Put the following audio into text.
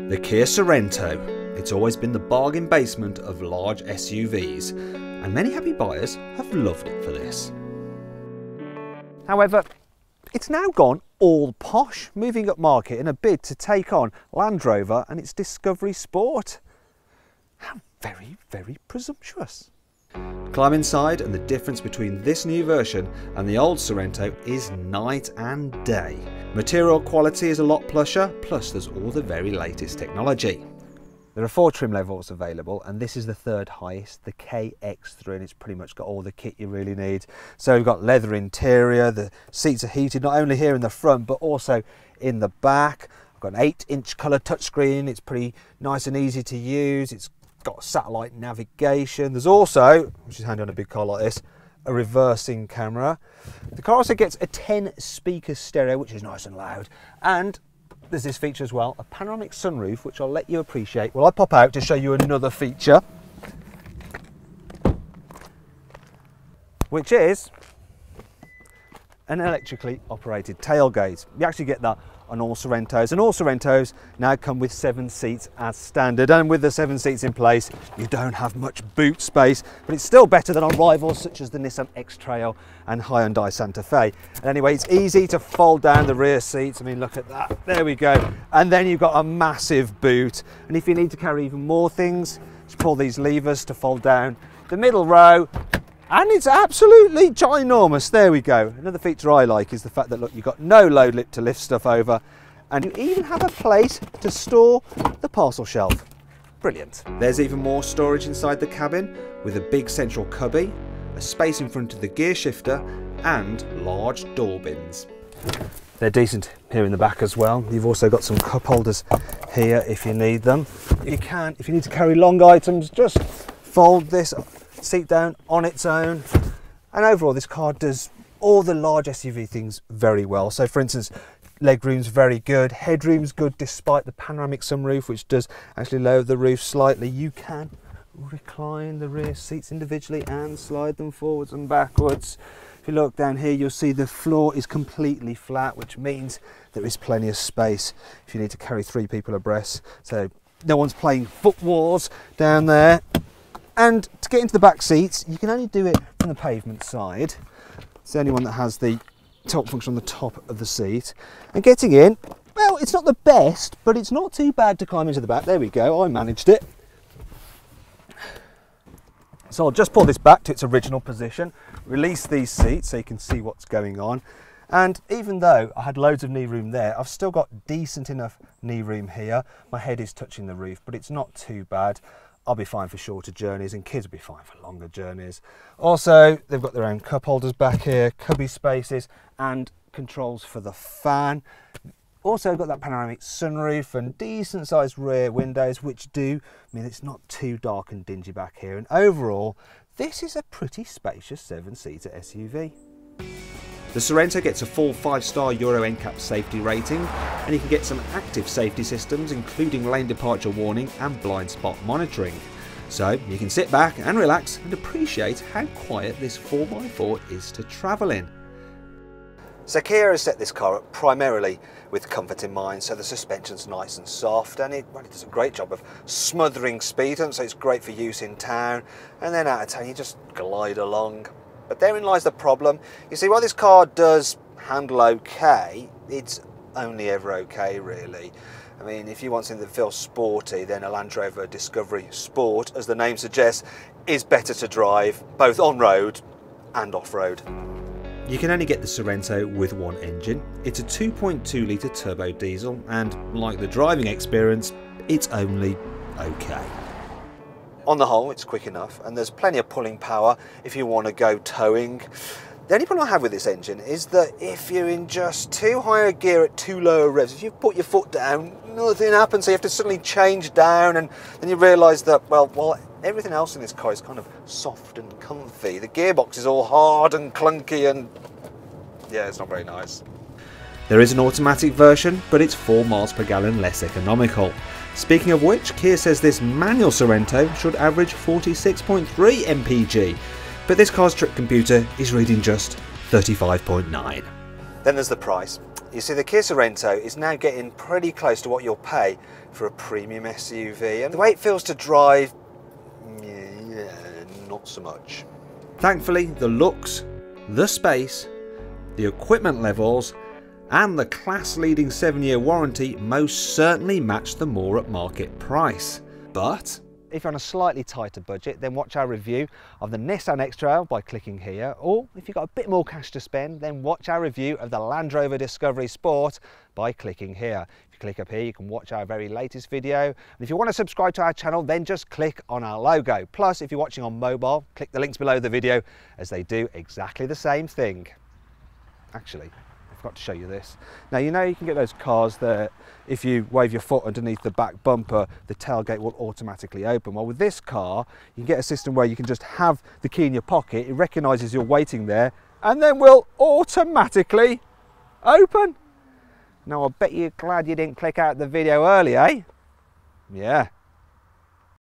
The Kia Sorento. It's always been the bargain basement of large SUVs, and many happy buyers have loved it for this. However, it's now gone all posh, moving up market in a bid to take on Land Rover and its Discovery Sport. How very, very presumptuous. Climb inside and the difference between this new version and the old Sorento is night and day. Material quality is a lot plusher, plus there's all the very latest technology. There are 4 trim levels available, and this is the third highest, the KX3, and it's pretty much got all the kit you really need. So we've got leather interior, the seats are heated not only here in the front but also in the back. I've got an 8-inch colour touchscreen, it's pretty nice and easy to use. It's got satellite navigation. There's also, which is handy on a big car like this, a reversing camera. The car also gets a 10-speaker stereo, which is nice and loud, and there's this feature as well, a panoramic sunroof, which I'll let you appreciate. Well, I'll pop out to show you another feature, which is an electrically operated tailgate. You actually get that on all Sorentos, and all Sorentos now come with 7 seats as standard, and with the 7 seats in place you don't have much boot space, but it's still better than on rivals such as the Nissan X-Trail and Hyundai Santa Fe. And anyway, it's easy to fold down the rear seats. I mean, look at that, there we go, and then you've got a massive boot, and if you need to carry even more things, just pull these levers to fold down the middle row. And it's absolutely ginormous. There we go. Another feature I like is the fact that, look, you've got no load lip to lift stuff over, and you even have a place to store the parcel shelf. Brilliant. There's even more storage inside the cabin, with a big central cubby, a space in front of the gear shifter, and large door bins. They're decent here in the back as well. You've also got some cup holders here if you need them. If you need to carry long items, just fold this seat down on its own, and overall this car does all the large SUV things very well. So for instance, legroom's very good, headroom's good despite the panoramic sunroof, which does actually lower the roof slightly. You can recline the rear seats individually and slide them forwards and backwards. If you look down here, you'll see the floor is completely flat, which means there is plenty of space if you need to carry 3 people abreast, so no one's playing foot wars down there. And to get into the back seats, you can only do it from the pavement side. It's the only one that has the tilt function on the top of the seat. And getting in, well, it's not the best, but it's not too bad to climb into the back. There we go, I managed it. So I'll just pull this back to its original position, release these seats so you can see what's going on. And even though I had loads of knee room there, I've still got decent enough knee room here. My head is touching the roof, but it's not too bad. I'll be fine for shorter journeys, and kids will be fine for longer journeys. Also, they've got their own cup holders back here, cubby spaces, and controls for the fan. Also got that panoramic sunroof and decent sized rear windows, which do mean it's not too dark and dingy back here. And overall, this is a pretty spacious 7-seater SUV. The Sorento gets a full 5-star Euro NCAP safety rating, and you can get some active safety systems including lane departure warning and blind spot monitoring. So you can sit back and relax and appreciate how quiet this 4x4 is to travel in. So Kia has set this car up primarily with comfort in mind, so the suspension's nice and soft, and it does a great job of smothering speed, and so it's great for use in town, and then out of town you just glide along. But therein lies the problem. You see, while this car does handle okay, it's only ever okay really. I mean, if you want something that feels sporty, then a Land Rover Discovery Sport, as the name suggests, is better to drive both on-road and off-road. You can only get the Sorento with one engine. It's a 2.2 litre turbo diesel, and like the driving experience, it's only okay. On the whole, it's quick enough, and there's plenty of pulling power if you want to go towing. The only problem I have with this engine is that if you're in just too high a gear at too low a revs, if you put your foot down, nothing happens, so you have to suddenly change down, and then you realise that, well, everything else in this car is kind of soft and comfy. The gearbox is all hard and clunky, and yeah, it's not very nice. There is an automatic version, but it's 4 miles per gallon less economical. Speaking of which, Kia says this manual Sorento should average 46.3 mpg, but this car's trip computer is reading just 35.9. Then there's the price. You see, the Kia Sorento is now getting pretty close to what you'll pay for a premium SUV, and the way it feels to drive, yeah, not so much. Thankfully, the looks, the space, the equipment levels and the class-leading 7-year warranty most certainly match the more at market price. But if you're on a slightly tighter budget, then watch our review of the Nissan X-Trail by clicking here, or if you've got a bit more cash to spend, then watch our review of the Land Rover Discovery Sport by clicking here. If you click up here, you can watch our very latest video, and if you want to subscribe to our channel, then just click on our logo. Plus, if you're watching on mobile, click the links below the video, as they do exactly the same thing. Actually, I forgot to show you this. Now, you know you can get those cars that if you wave your foot underneath the back bumper, the tailgate will automatically open. Well, with this car, you can get a system where you can just have the key in your pocket, it recognises you're waiting there, and then will automatically open. Now, I bet you're glad you didn't click out the video early, eh? Yeah,